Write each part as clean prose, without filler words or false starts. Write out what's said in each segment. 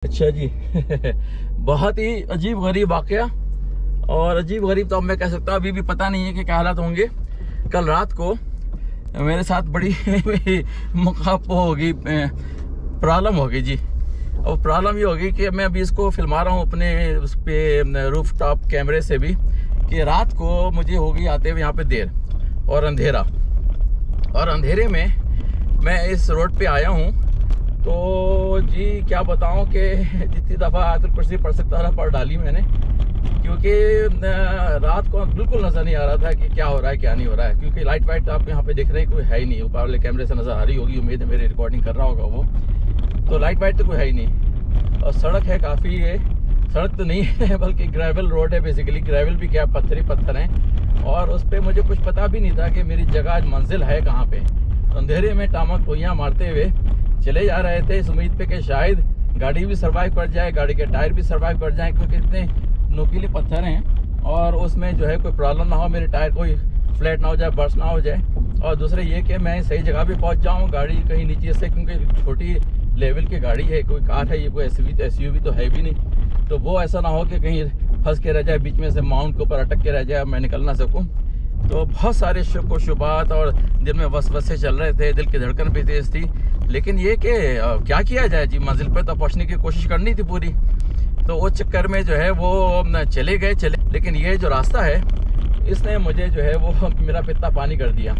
अच्छा जी। बहुत ही अजीब गरीब वाकया। और अजीब गरीब तो अब मैं कह सकता हूँ, अभी भी पता नहीं है कि क्या हालात होंगे। कल रात को मेरे साथ बड़ी प्रॉब्लम हो गई जी। और प्रॉब्लम ये होगी कि मैं अभी इसको फिल्मा रहा हूँ अपने उस पे रूफ टॉप कैमरे से भी, कि रात को मुझे हो गई आते हुए यहाँ पे देर और अंधेरा। और अंधेरे में मैं इस रोड पे आया हूँ, तो जी क्या बताऊं कि जितनी दफ़ा आयतुल कुर्सी पढ़ सकता था पढ़ डाली मैंने, क्योंकि रात को बिल्कुल नज़र नहीं आ रहा था कि क्या हो रहा है क्या नहीं हो रहा है। क्योंकि लाइट वाइट आप यहाँ पे देख रहे हैं कोई है ही नहीं, ऊपर वाले कैमरे से नज़र आ रही होगी, उम्मीद है मेरी रिकॉर्डिंग कर रहा होगा वो। तो लाइट वाइट तो कोई है ही नहीं। और सड़क है काफ़ी, ये सड़क तो नहीं है बल्कि ग्रेवल रोड है बेसिकली। ग्रेवल भी क्या, पत्थर ही पत्थर हैं। और उस पर मुझे कुछ पता भी नहीं था कि मेरी जगह आज मंजिल है कहाँ पे। तो अंधेरे में टामक पोइयाँ मारते हुए चले जा रहे थे इस उम्मीद पे कि शायद गाड़ी भी सर्वाइव कर जाए, गाड़ी के टायर भी सर्वाइव कर जाएं, क्योंकि इतने नुकीले पत्थर हैं और उसमें जो है कोई प्रॉब्लम ना हो, मेरे टायर कोई फ्लैट ना हो जाए, बर्स्ट ना हो जाए। और दूसरे ये कि मैं सही जगह पे पहुंच जाऊं, गाड़ी कहीं नीचे से, क्योंकि छोटी लेवल की गाड़ी है, कोई कार है, ये कोई एसयूवी तो है भी नहीं। तो वो ऐसा ना हो कि कहीं फंस के रह जाए बीच में से, माउंट के ऊपर अटक के रह जाए, मैं निकल ना सकूँ। तो बहुत सारे शुक व शुबात और दिल में वसवसे चल रहे थे, दिल की धड़कन भी तेज़ थी। लेकिन ये कि क्या किया जाए जी, मंजिल पे तो पहुंचने की कोशिश करनी थी पूरी। तो उस चक्कर में जो है वो चले गए। लेकिन ये जो रास्ता है इसने मुझे जो है वो मेरा पित्ता पानी कर दिया।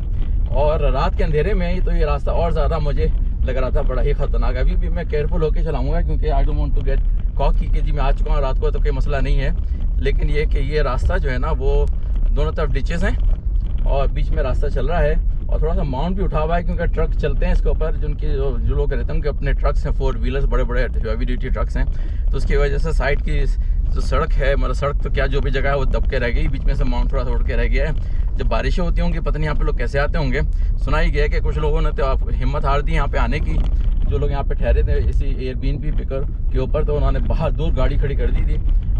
और रात के अंधेरे में ही तो ये रास्ता और ज़्यादा मुझे लग रहा था बड़ा ही ख़तरनाक। अभी भी मैं केयरफुल होकर चलाऊँगा, क्योंकि I don't want to get cocky कि जी मैं आ चुका हूँ रात को, तो कोई मसला नहीं है। लेकिन ये कि ये रास्ता जो है ना, वो दोनों तरफ डिचेस हैं और बीच में रास्ता चल रहा है। और थोड़ा सा माउंट भी उठा हुआ है, क्योंकि ट्रक चलते हैं इसके ऊपर, जिनकी जो लोग रहते हैं उनके अपने ट्रक्स हैं, 4 व्हीलर्स, बड़े बड़े हैवी ड्यूटी ट्रक्स हैं। तो उसकी वजह से साइड की जो सड़क है, मतलब सड़क तो क्या, जो भी जगह है वो दब के रह गई, बीच में से माउंट थोड़ा सा उड़ के रह गया है। जब बारिशें होती होंगी पता नहीं यहाँ पे लोग कैसे आते होंगे। सुना ही गया कि कुछ लोगों ने तो हिम्मत हार दी यहाँ पे आने की, जो लोग यहाँ पे ठहरे थे इसी एयरबीएनबी पिकर के ऊपर, तो उन्होंने बाहर दूर गाड़ी खड़ी कर दी थी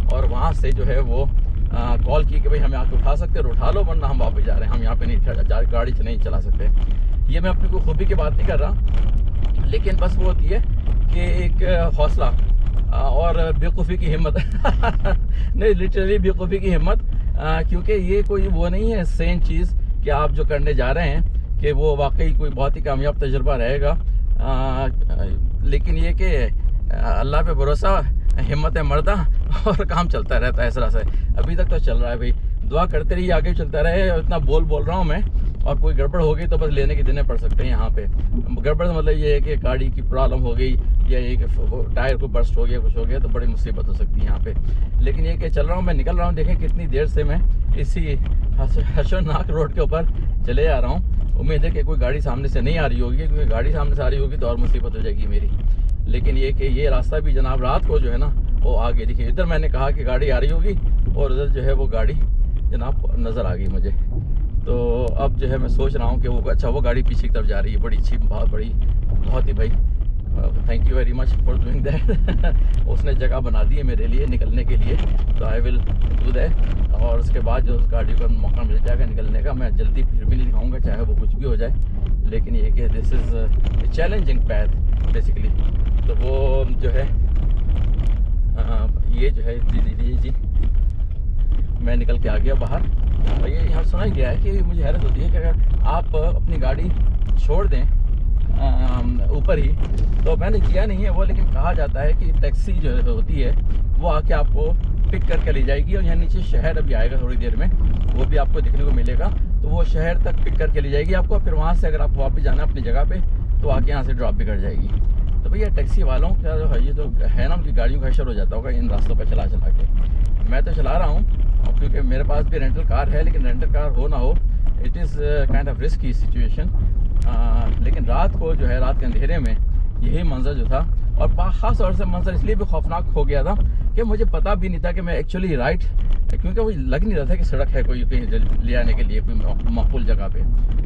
और वहाँ से जो है वो कॉल की कि भाई हमें आके उठा सकते हो, उठा लो, वरना हम वापस जा रहे हैं, हम यहाँ पे नहीं गाड़ी नहीं चला सकते। ये मैं अपनी कोई खूबी की बात नहीं कर रहा, लेकिन बस वो होती है कि एक हौसला और बेवकूफ़ी की हिम्मत नहीं, लिटरली बेवकूफ़ी की हिम्मत। क्योंकि ये कोई वो नहीं है सेम चीज़ कि आप जो करने जा रहे हैं कि वो वाकई कोई बहुत ही कामयाब तजुर्बा रहेगा। लेकिन ये कि अल्लाह पे भरोसा, हिम्मत है मर्दा, और काम चलता रहता है इस तरह से। अभी तक तो चल रहा है भाई, दुआ करते रहिए आगे चलता रहे। इतना बोल रहा हूँ मैं, और कोई गड़बड़ हो गई तो बस लेने के देने पड़ सकते हैं यहाँ पे। गड़बड़ मतलब ये है कि गाड़ी की प्रॉब्लम हो गई, या ये कि टायर को बर्स्ट हो गया, कुछ हो गया, तो बड़ी मुसीबत हो सकती है यहाँ पे। लेकिन ये कि चल रहा हूँ मैं, निकल रहा हूँ। देखें कितनी देर से मैं इसी हशरनाक रोड के ऊपर चले जा रहा हूँ। उम्मीद है कि कोई गाड़ी सामने से नहीं आ रही होगी, क्योंकि गाड़ी सामने से आ रही होगी तो और मुसीबत हो जाएगी मेरी। लेकिन ये कि ये रास्ता भी जनाब रात को जो है ना वो आगे देखिए, इधर मैंने कहा कि गाड़ी आ रही होगी और उधर जो है वो गाड़ी जनाब नज़र आ गई मुझे। तो अब जो है मैं सोच रहा हूँ कि वो अच्छा वो गाड़ी पीछे की तरफ जा रही है, बड़ी अच्छी, बहुत ही भाई thank you very much for doing that. उसने जगह बना दी है मेरे लिए निकलने के लिए, तो आई विल डू दैट। और उसके बाद जो उस गाड़ी को मौका मिल जाएगा निकलने का, मैं जल्दी फिर भी नहीं दिखाऊँगा चाहे वो कुछ भी हो जाए। लेकिन ये कि this is challenging path basically. तो वो जो है ये जो है जी मैं निकल के आ गया बाहर। और ये यहाँ सुना ही गया है कि मुझे हैरत होती है कि अगर आप अपनी गाड़ी छोड़ दें ऊपर ही, तो मैंने किया नहीं है वो, लेकिन कहा जाता है कि टैक्सी जो होती है वो आके आपको पिक करके ले जाएगी। और यहाँ नीचे शहर अभी आएगा थोड़ी देर में, वो भी आपको देखने को मिलेगा। तो वो शहर तक पिक करके ले जाएगी आपको, फिर वहाँ से अगर आपको वापस जाना है अपनी जगह पे तो आके यहाँ से ड्रॉप भी कर जाएगी। तो भैया टैक्सी वालों का जो है, ये जो है ना, उनकी गाड़ियों का हशर हो जाता होगा इन रास्तों पर चला के। मैं तो चला रहा हूँ क्योंकि मेरे पास भी रेंटल कार है, लेकिन रेंटल कार हो ना हो, it is kind of risky situation. लेकिन रात को जो है, रात के अंधेरे में यही मंजर जो था, और ख़ास तौर से मंजर इसलिए भी खौफनाक हो गया था कि मुझे पता भी नहीं था कि मैं एक्चुअली राइट, क्योंकि वो लग नहीं रहा था कि सड़क है कोई कहीं ले आने के लिए कोई माकूल जगह पे।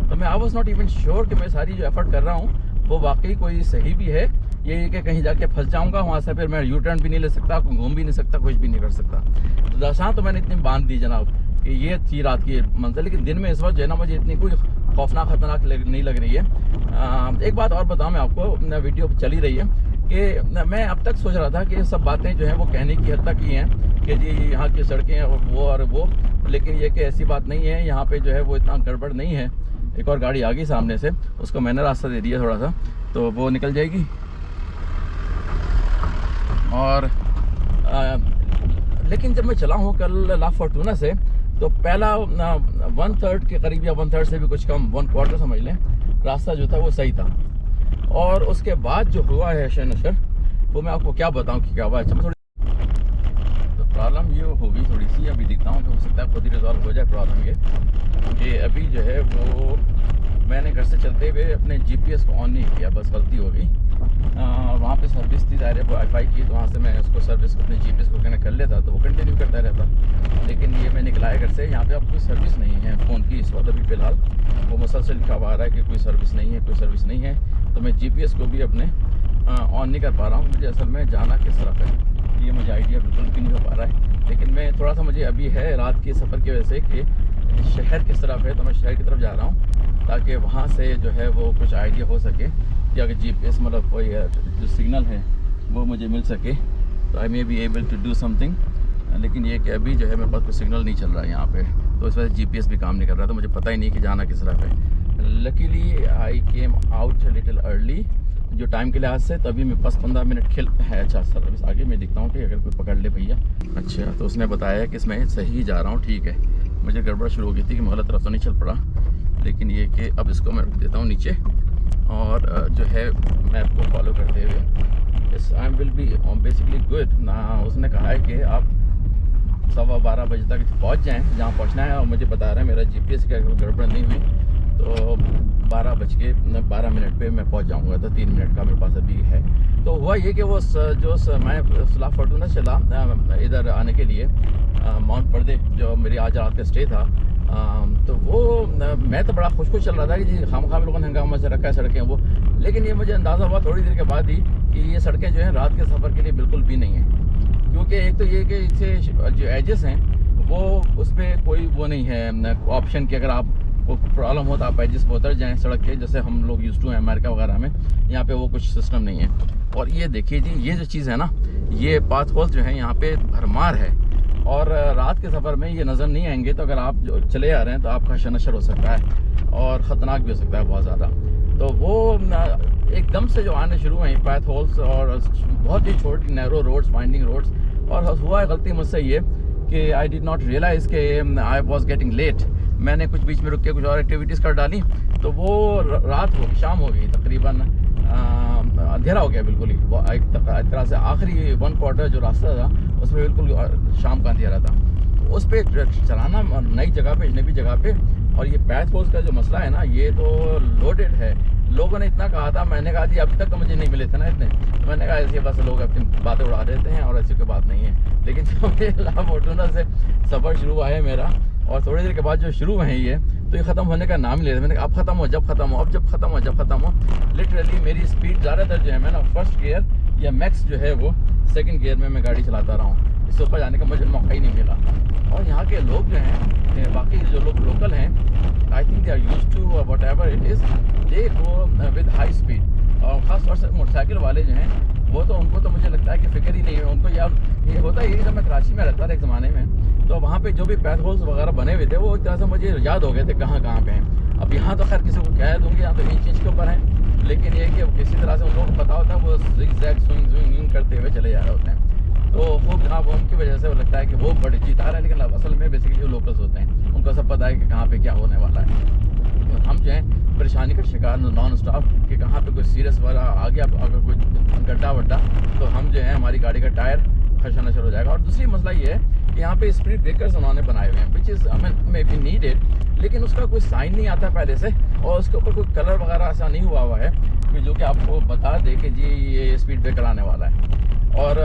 तो मैं I was not even sure कि मैं सारी जो एफर्ट कर रहा हूँ वो वाकई कोई सही भी है। ये कि कहीं जाके फंस जाऊंगा, वहाँ से फिर मैं यू टर्न भी नहीं ले सकता, घूम भी नहीं सकता, कुछ भी नहीं कर सकता। तो दशां तो मैंने इतनी बांध दी जनाब कि ये थी रात की मंजिल। लेकिन दिन में इस वक्त जो है ना मुझे इतनी कोई खौफनाक खतरनाक नहीं लग रही है। एक बात और बताऊँ मैं आपको, वीडियो चली रही है कि मैं अब तक सोच रहा था कि ये सब बातें जो हैं वो कहने की हद तक ही हैं कि जी यहाँ की सड़कें और वो, लेकिन ये कि ऐसी बात नहीं है। यहाँ पे जो है वो इतना गड़बड़ नहीं है। एक और गाड़ी आ गई सामने से, उसको मैंने रास्ता दे दिया थोड़ा सा, तो वो निकल जाएगी। और लेकिन जब मैं चला हूँ कल ला फॉर्टूना से, तो पहला 1/3 के करीब या 1/3 से भी कुछ कम, 1/4 समझ लें, रास्ता जो था वो सही था। और उसके बाद जो हुआ है शहर वो मैं आपको क्या बताऊं कि क्या हुआ है। थोड़ी तो प्रॉब्लम ये हो गई थोड़ी सी, अभी दिखता हूँ कि हो सकता है खुद ही रिजॉल्व हो जाए प्रॉब्लम ये कि अभी जो है वो मैंने घर से चलते हुए अपने GPS को ऑन नहीं किया, बस गलती हो गई। वहाँ पे सर्विस थी ज़ाहिर है, वाईफाई की, तो वहाँ से मैं उसको सर्विस अपने GPS को कनेक्ट कर लेता तो वो कंटिन्यू करता रहता। लेकिन ये मैं निकला है घर से, यहाँ पे अब कोई सर्विस नहीं है फ़ोन की इस वक्त। अभी फ़िलहाल वो मुसलसल लिखा हुआ आ रहा है कि कोई सर्विस नहीं है, कोई सर्विस नहीं है। तो मैं GPS को भी अपने ऑन नहीं कर पा रहा हूँ। मुझे असल में जाना किस तरफ है ये मुझे आइडिया बिल्कुल भी नहीं हो पा रहा है। लेकिन मैं थोड़ा सा मुझे अभी है रात के सफ़र की वजह से कि शहर किस तरफ है, तो मैं शहर की तरफ जा रहा हूँ ताकि वहाँ से जो है वो कुछ आइडिया हो सके कि अगर GPS मतलब कोई जो सिग्नल है वो मुझे मिल सके तो I may be able to do something. लेकिन ये कि अभी जो है मेरे पास कोई सिग्नल नहीं चल रहा है यहाँ पे, तो इस वजह से GPS भी काम नहीं कर रहा, तो मुझे पता ही नहीं कि जाना किस तरफ है। Luckily I came out little early जो टाइम के लिहाज से, तभी मेरे पास 15 मिनट खिल है। अच्छा सर्विस आगे मैं देखता हूँ कि अगर कोई पकड़ ले भैया। अच्छा तो उसने बताया कि इसमें सही जा रहा हूँ, ठीक है। मुझे गड़बड़ शुरू हो गई थी कि मैं गलत तरफ तो नहीं चल पड़ा, लेकिन ये कि अब इसको मैं रख देता हूँ नीचे और जो है मैप को फॉलो करते हुए इस I will be basically good ना। उसने कहा है कि आप 12:15 बजे तक पहुँच जाएँ जहाँ पहुँचना है, और मुझे बता रहा है मेरा GPS की अगर गड़बड़ नहीं हुई तो 12:12 पे मैं पहुँच जाऊँगा। तो 3 मिनट का मेरे पास अभी है। तो हुआ ये कि वो मैं ला फॉर्टूना चला इधर आने के लिए माउंट पर्दे, जो मेरी आज रात का स्टे था। तो वो मैं तो बड़ा खुश चल रहा था कि जी खाम लोगों ने हंगामा से रखा है सड़कें वो, लेकिन ये मुझे अंदाज़ा हुआ थोड़ी देर के बाद ही कि ये सड़कें जो हैं रात के सफ़र के लिए बिल्कुल भी नहीं है। क्योंकि एक तो ये कि इससे जो एजेस हैं वो उस पर कोई वो नहीं है ऑप्शन कि अगर आप को प्रॉब्लम हो तो आप एजेस पर उतर जाएँ सड़क के, जैसे हम लोग यूज़ टू हैं अमेरिका वगैरह में। यहाँ पे वो कुछ सिस्टम नहीं है। और ये देखिए जी ये जो चीज़ है ना, ये पाथ होल्स जो है यहाँ पे भरमार है, और रात के सफ़र में ये नज़र नहीं आएंगे। तो अगर आप जो चले आ रहे हैं तो आपका शनशर हो सकता है और ख़तरनाक भी हो सकता है बहुत ज़्यादा। तो वो एकदम से जो आने शुरू हुए पाथ होल्स और बहुत ही छोटी नैरो रोड्स, वाइंडिंग रोड्स। और हुआ गलती मुझसे ये कि आई डिड नॉट रियलाइज़ कि आई वॉज गेटिंग लेट। मैंने कुछ बीच में रुक के कुछ और एक्टिविटीज़ कर डाली, तो वो रात हो गई, शाम हो गई तकरीबन, अंधेरा हो गया बिल्कुल ही। वो एक तरह से आखिरी 1/4 जो रास्ता था उसमें बिल्कुल शाम का अंधेरा था। तो उस पर चलाना नई जगह पे, अजनबी जगह पे, और ये पाथ होल्स का जो मसला है ना, ये तो लोडेड है। लोगों ने इतना कहा था, मैंने कहा जी अभी तक तो मुझे नहीं मिले थे ना इतने, तो मैंने कहा ऐसे बस लोग अपनी बातें उड़ा देते हैं और ऐसी कोई बात नहीं है। लेकिन जब ला फॉर्टूना से सफ़र शुरू हुआ है मेरा, और थोड़ी देर के बाद जो शुरू हुए हैं ये, तो ये ख़त्म होने का नाम ही ले रहे। मैंने कहा अब ख़त्म हो, जब ख़त्म हो, अब जब ख़त्म हो, जब ख़त्म हो। लिटरली मेरी स्पीड ज़्यादातर जो है मैं ना फर्स्ट गियर या मैक्स जो है वो सेकंड गियर में मैं गाड़ी चलाता रहा हूँ। इससे ऊपर जाने का मुझे मौका ही नहीं मिला। और यहाँ के लोग जो हैं, बाकी जो लोग लोकल हैं, I think they are used to whatever it is, they go with high speed. और ख़ास तौर से मोटरसाइकिल वाले जो हैं वो तो, उनको तो मुझे लगता है कि फिक्र ही नहीं है उनको। यार ये होता है, जब मैं कराची में रहता था एक ज़माने में, तो वहाँ पे जो भी पाथ होल्स वगैरह बने हुए थे वो एक तरह से मुझे याद हो गए थे कहाँ पे हैं। अब यहाँ तो खैर किसी को कह दूँगी, यहाँ तो इंच के ऊपर हैं, लेकिन ये कि किसी तरह से उन लोगों को पता होता है, वो ज़िग-ज़ैग स्विंग करते हुए चले जा रहे होते हैं। तो वो जनाब उनकी वजह से वो लगता है कि वो बड़े जीता रहे हैं, लेकिन असल में बेसिकली जो लोकल्स होते हैं उनको सब पता है कि कहाँ पे क्या होने वाला है। तो हम जो हैं परेशानी का शिकार नॉन स्टॉप कि कहाँ पे कोई सीरियस वाला आ गया, अगर कोई गड्ढा वड्ढा, तो हम जो है हमारी गाड़ी का टायर खर्चना शुरू हो जाएगा। और दूसरी मसला ये है कि यहाँ पे स्पीड ब्रेकर्स उन्होंने बनाए हुए हैं, which is may be needed, लेकिन उसका कोई साइन नहीं आता पहले से, और उसके ऊपर कोई कलर वगैरह ऐसा नहीं हुआ है कि जो कि आपको बता दे कि जी ये स्पीड ब्रेकर आने वाला है। और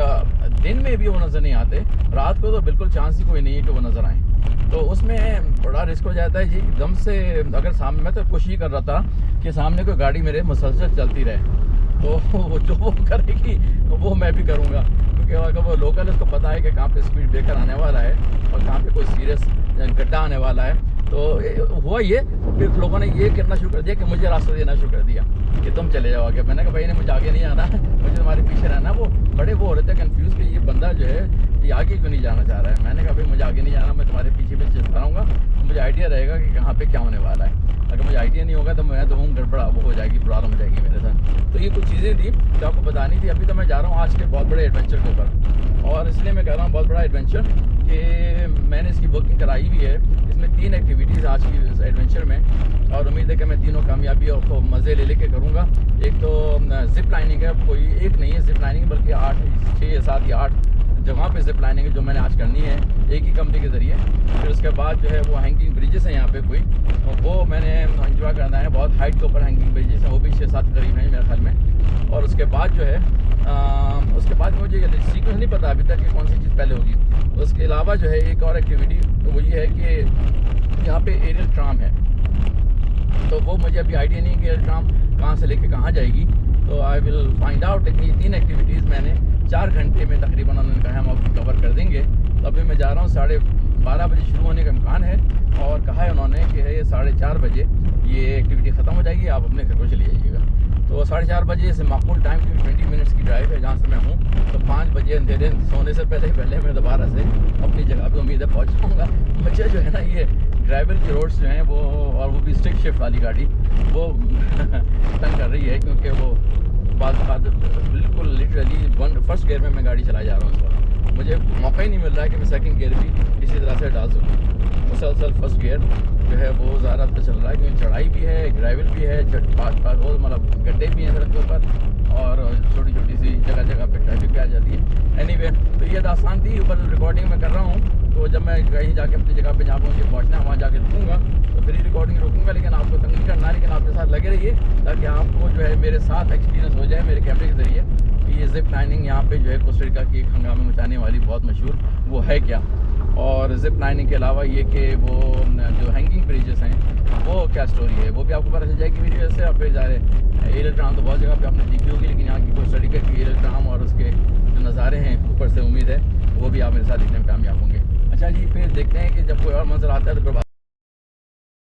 दिन में भी वो नज़र नहीं आते, रात को तो बिल्कुल चांस ही कोई नहीं है कि वो नज़र आएँ। तो उसमें बड़ा रिस्क हो जाता है जी एकदम से। अगर सामने, मैं तो कोशिश कर रहा था कि सामने कोई गाड़ी मेरे मुसलसल चलती रहे, तो जो वो करेगी वो मैं भी करूँगा, क्योंकि अगर वो लोकल है उसको पता है कि कहाँ पे स्पीड ब्रेकर आने वाला है और कहाँ पे कोई सीरियस गड्ढा आने वाला है, तो हुआ ये, फिर लोगों ने ये करना शुरू कर दिया कि मुझे रास्ता देना शुरू कर दिया कि तुम चले जाओ आगे। मैंने कहा भाई ने मुझे आगे नहीं आना, मुझे तुम्हारे पीछे रहना। वो बड़े वो हो रहे थे कन्फ्यूज़ कि ये बंदा जो है ये आगे क्यों नहीं जाना चाह रहा है। मैंने कहा भाई मुझे आगे नहीं जाना, मैं तुम्हारे पीछे पीछे चलता रहूँगा, तो मुझे आइडिया रहेगा कि कहाँ पे क्या होने वाला है। अगर मुझे आइडिया नहीं होगा तो मैं तो गड़बड़ा वो हो जाएगी, प्रॉब्लम हो जाएगी मेरे साथ। तो ये कुछ चीज़ें थी जो आपको बतानी थी। अभी तो मैं जा रहा हूँ आज के बहुत बड़े एडवेंचर के ऊपर, और इसलिए मैं कह रहा हूँ बहुत बड़ा एडवेंचर कि मैंने इसकी बुकिंग कराई हुई है। इसमें 3 एक्टिविटीज़ आज की इस एडवेंचर में, और उम्मीद है कि मैं तीनों कामयाबी और खूब मज़े ले लेके करूँगा। एक तो जिप लाइनिंग है, कोई एक नहीं है जिप लाइनिंग, बल्कि 6 7 या 8 जगह पे जिप लाइनिंग है जो मैंने आज करनी है एक ही कंपनी के ज़रिए। फिर उसके बाद जो है वो हैंगिंग ब्रिजेस हैं यहाँ पे कोई, वो मैंने एंजॉय करना है। बहुत हाइट के ऊपर हैंगिंग ब्रिजेस हैं, वो भी 6 7 करीब हैं मेरे ख्याल में। और उसके बाद जो है उसके बाद मुझे सीक्वेंस नहीं पता अभी तक कि कौन सी चीज़ पहले होगी। उसके अलावा जो है एक और एक्टिविटी तो वो ये है कि यहाँ पे एरियल ट्राम है, तो वो मुझे अभी आइडिया नहीं है कि एरियल ट्राम कहाँ से लेके कहाँ जाएगी। तो आई विल फाइंड आउट। ये 3 एक्टिविटीज़ मैंने 4 घंटे में तकरीबन उन्होंने कहा हम आपको कवर कर देंगे। तो अभी मैं जा रहा हूँ, 12:30 बजे शुरू होने का इम्कान है, और कहा है उन्होंने कि है 4:30 बजे ये एक्टिविटी ख़त्म हो जाएगी, आप अपने घर को चले जाइएगा। तो 4:30 बजे से माकूल टाइम की 20 मिनट्स की ड्राइव है जहाँ से मैं हूँ। तो 5 बजे अंधेरे सोने से पहले मैं दोबारा से अपनी जगह पे उम्मीद है पहुँच जाऊँगा। मुझे जो है ना ये ड्राइवर की रोड्स जो हैं वो, और वो भी स्टिक शिफ्ट वाली गाड़ी, वो तंग कर रही है, क्योंकि वो बाद बिल्कुल लिटरली फर्स्ट गियर में मैं गाड़ी चला जा रहा हूँ इस वक्त। मुझे मौका ही नहीं मिल रहा है कि मैं सेकंड गियर भी इसी तरह से डाल सकूँ। मुसलसल फर्स्ट गियर जो है वो ज़्यादा चल रहा है, क्योंकि चढ़ाई भी है, ग्रेवल भी है, रोज़ मतलब गड्ढे भी हैं सड़क के ऊपर, और छोटी छोटी सी जगह पे ट्रैफिक भी आ जाती है। एनीवे, तो ये दास्तान थी। ऊपर रिकॉर्डिंग मैं कर रहा हूँ, तो जब मैं कहीं जाके अपनी जगह पे जहाँ मुझे पहुँचना है वहाँ जाके रुकूँगा, तो फिर रिकॉर्डिंग रोकूँगा। लेकिन आपको तंग नहीं करना, लेकिन आपके साथ लगे रहिए ताकि आपको जो है मेरे साथ एक्सपीरियंस हो जाए मेरे कैमरे के ज़रिए कि ये जिप लाइनिंग यहाँ पे जो है कोस्टा रिका की एक हंगामे मचाने वाली बहुत मशहूर वो है क्या। और जिप लाइनिंग के अलावा ये कि वो जो हैंगिंग ब्रिजेस हैं वो क्या स्टोरी है, वो भी आपको पता चल जाएगी वीडियो से। आप जा रहे एरियल ट्राम तो बहुत जगह पे आपने देखी होगी, लेकिन यहाँ की कोस्टा रिका की एरियल ट्राम और उसके जो नज़ारे हैं ऊपर से, उम्मीद है वो भी आप मेरे साथ देखने में कामयाब होंगे। अच्छा जी, फिर देखते हैं कि जब कोई और मंजर आता है तो